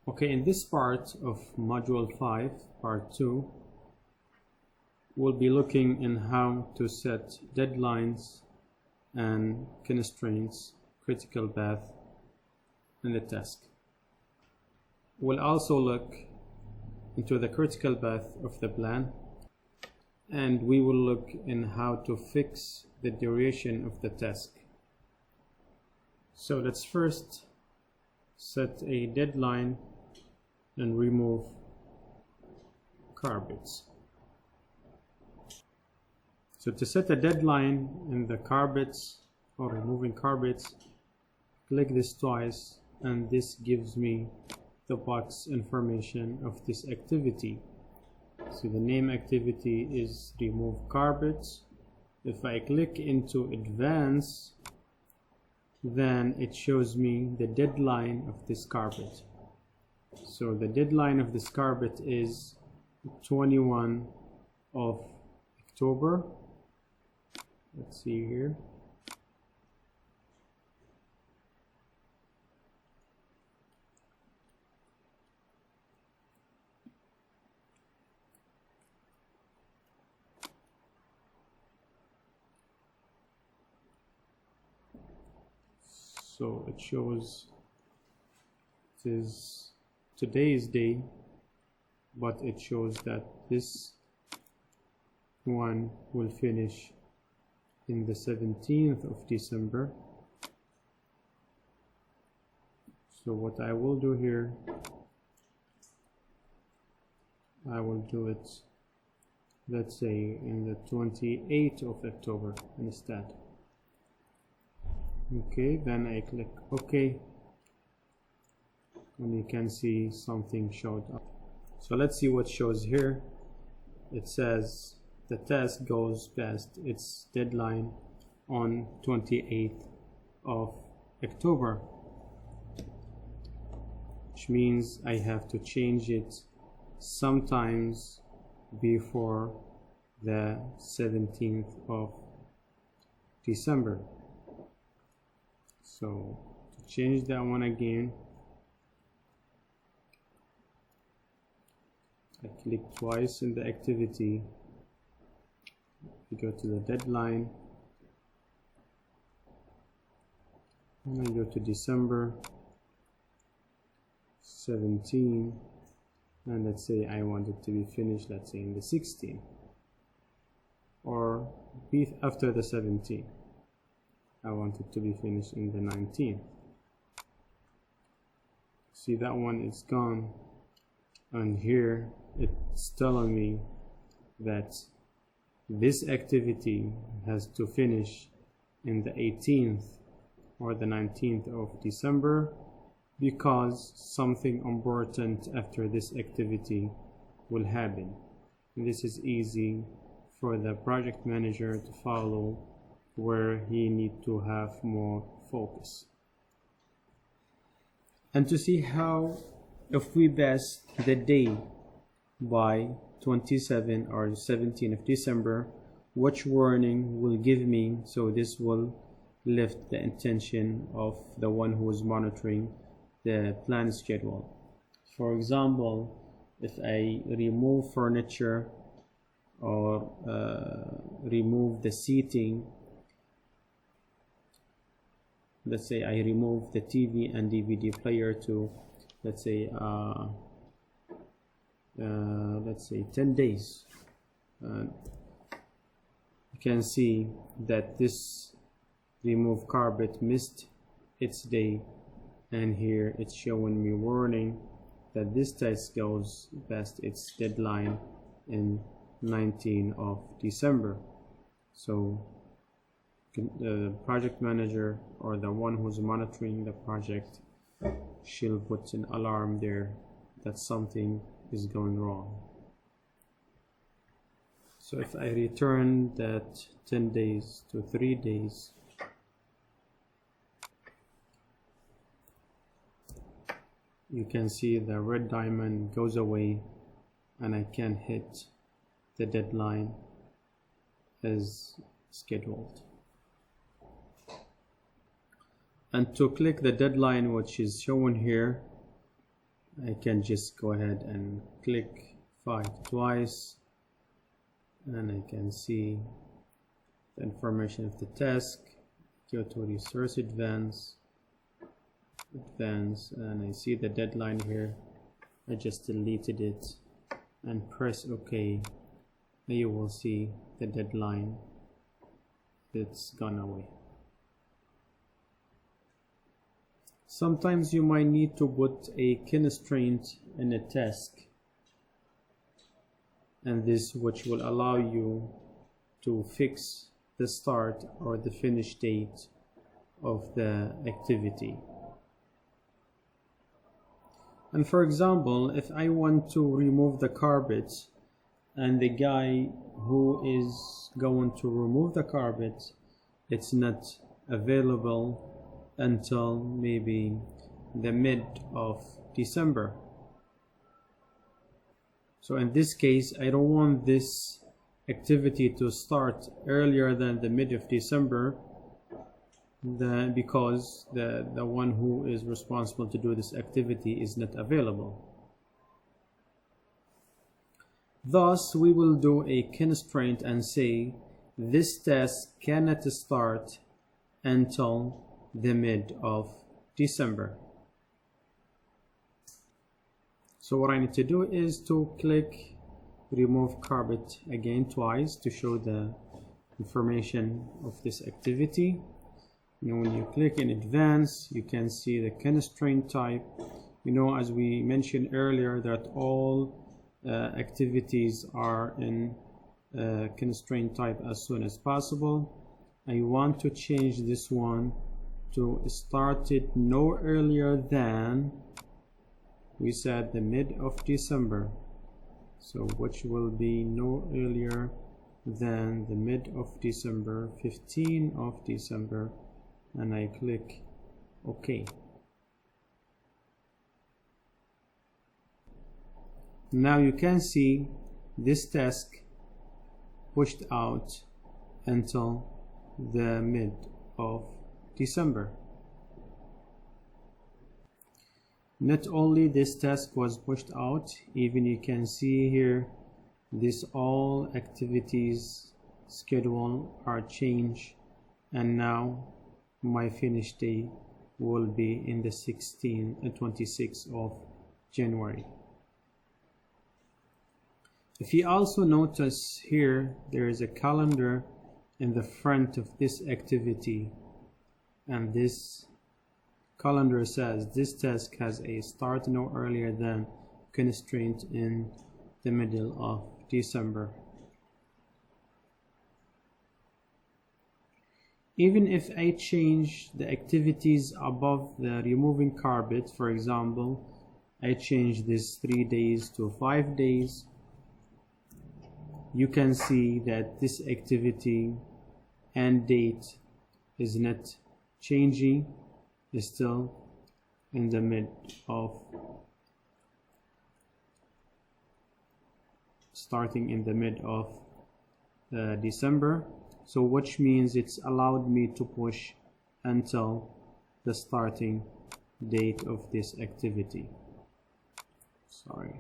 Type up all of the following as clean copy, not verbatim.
Okay, in this part of Module 5, Part 2, we'll be looking in how to set deadlines and constraints, critical path in the task. We'll also look into the critical path of the plan, and we will look in how to fix the duration of the task. So let's first set a deadline and remove carpets. So to set a deadline in the carpets or removing carpets, click this twice and this gives me the box information of this activity. So the name activity is remove carpets. If I click into advance, then it shows me the deadline of this carpet. So the deadline of this carpet is 21 of October. Let's see here. So it shows it is today's day, but it shows that this one will finish in the 17th of December. So what I will do here, I will do it, let's say, in the 28th of October instead. Okay, then I click OK, and you can see something showed up. So let's see what shows here. It says the task goes past its deadline on 28th of October, which means I have to change it sometimes before the 17th of December. So to change that one again, I click twice in the activity, I go to the deadline, and I go to December 17, and let's say I want it to be finished, let's say in the 16th, or after the 17th. I want it to be finished in the 19th. See, that one is gone, and here it's telling me that this activity has to finish in the 18th or the 19th of December because something important after this activity will happen. And this is easy for the project manager to follow, where he needs to have more focus. And to see how, if we pass the day by 27 or 17 of December, which warning will give me, so this will lift the attention of the one who is monitoring the plan schedule. For example, if I remove furniture or remove the seating, let's say I remove the TV and DVD player to, let's say 10 days. You can see that this remove carpet missed its day, and here it's showing me warning that this task goes past its deadline in 19 of December. So the project manager or the one who's monitoring the project, she'll put an alarm there that something is going wrong. So if I return that 10 days to 3 days, you can see the red diamond goes away and I can hit the deadline as scheduled. And to click the deadline which is shown here, I can just go ahead and click 5 twice, and I can see the information of the task. Go to resource advance, and I see the deadline here. I just deleted it and press OK, and you will see the deadline. It's gone away. Sometimes you might need to put a constraint in a task, and this which will allow you to fix the start or the finish date of the activity. And for example, if I want to remove the carpet and the guy who is going to remove the carpet, it's not available until maybe the mid of December. So in this case, I don't want this activity to start earlier than the mid of December, because the one who is responsible to do this activity is not available. Thus, we will do a constraint and say this task cannot start until the mid of December. So what I need to do is to click remove carpet again twice to show the information of this activity. And when you click in advance, you can see the constraint type. As we mentioned earlier, that all activities are in constraint type as soon as possible. I want to change this one to started no earlier than, we said, the mid of December. So which will be no earlier than the mid of December, 15 of December, and I click OK. Now you can see this task pushed out until the mid of December. Not only this task was pushed out, even you can see here this all activities schedule are changed, and now my finish day will be in the 26th of January. If you also notice here, there is a calendar in the front of this activity, and this calendar says this task has a start no earlier than constraint in the middle of December. Even if I change the activities above the removing carpet, for example, I change this 3 days to 5 days, you can see that this activity and date is not changing, is still in the mid of, starting in the mid of December. So which means it's allowed me to push until the starting date of this activity. Sorry.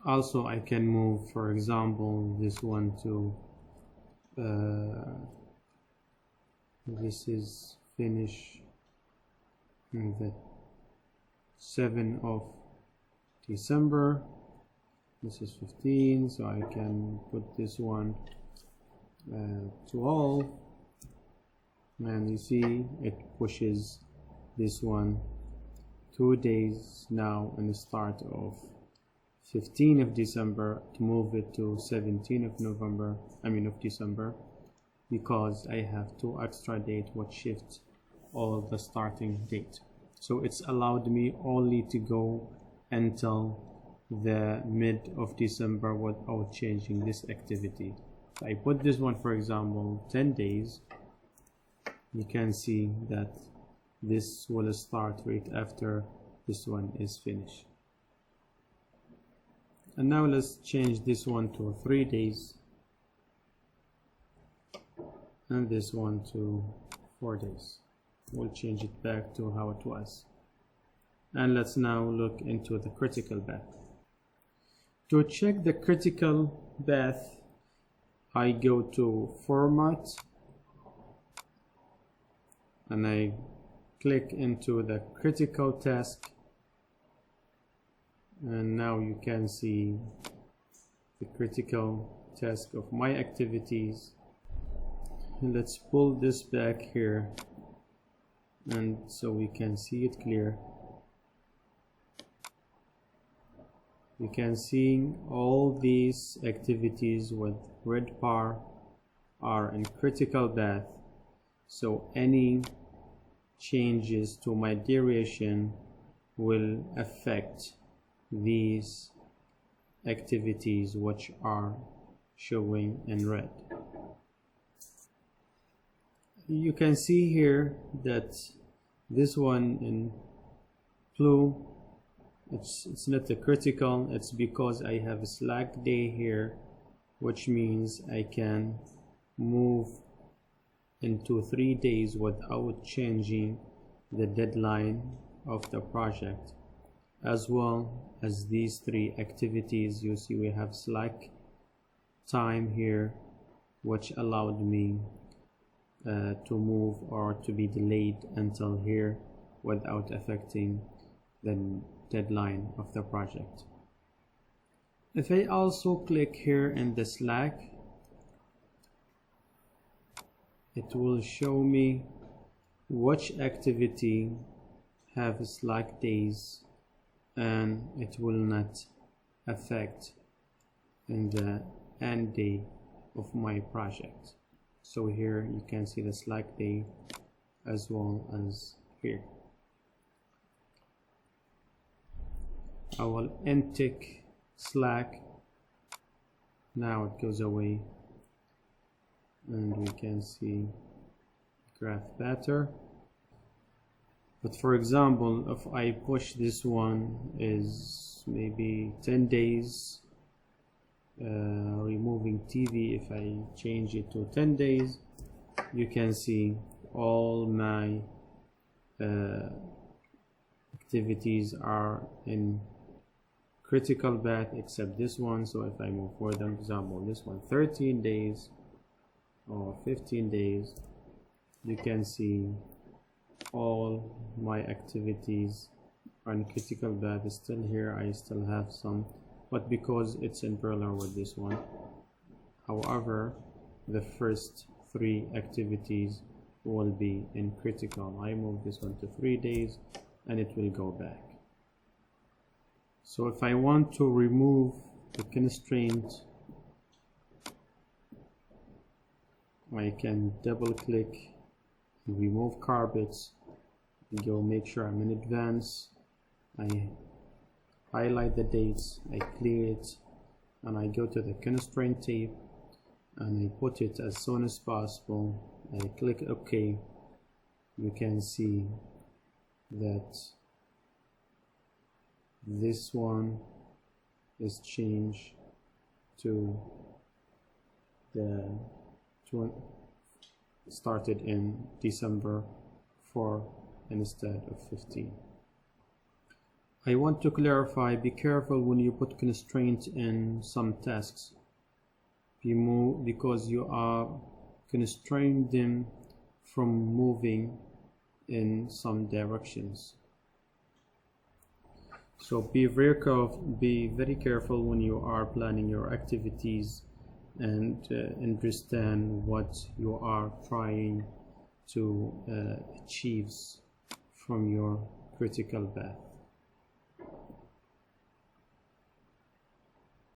Also, I can move, for example, this one to this is finish in the 7th of December. This is 15, so I can put this one to all, and you see it pushes this one 2 days now in the start of 15th of December to move it to 17th of November, of December, because I have 2 extra dates which shift all the starting date. So it's allowed me only to go until the mid of December without changing this activity. So I put this one, for example, 10 days. You can see that this will start right after this one is finished. And now let's change this one to 3 days. and this one to 4 days. We'll change it back to how it was. And let's now look into the critical path. To check the critical path, I go to Format and I click into the critical task, and now you can see the critical task of my activities. And let's pull this back here, and so we can see it clear. You can see all these activities with red bar are in critical path, so any changes to my duration will affect these activities which are showing in red. You can see here that this one in blue, it's not a critical. It's because I have a slack day here, which means I can move into 3 days without changing the deadline of the project, as well as these 3 activities. You see we have slack time here, which allowed me to move or to be delayed until here without affecting the deadline of the project. If I also click here in the slack, it will show me which activity have slack days, and it will not affect in the end day of my project. So here you can see the slack day as well as here. I will untick slack. Now it goes away, and we can see graph better. But for example, if I push this one is maybe 10 days, removing TV, if I change it to 10 days, you can see all my activities are in critical path except this one. So if I move for them, for example, this one 13 days or 15 days, you can see all my activities are in critical path. It's still here, I still have some, but because it's in parallel with this one. However, the first 3 activities will be in critical. I move this one to 3 days and it will go back. So if I want to remove the constraint, I can double click and remove carpets, and go make sure I'm in advance. I highlight the dates, I clear it, and I go to the constraint tape and I put it as soon as possible. I click OK. You can see that this one is changed to the started in December 4 instead of 15. I want to clarify, be careful when you put constraint in some tasks. Because you are constraining them from moving in some directions. So be very careful when you are planning your activities, and understand what you are trying to achieve from your critical path.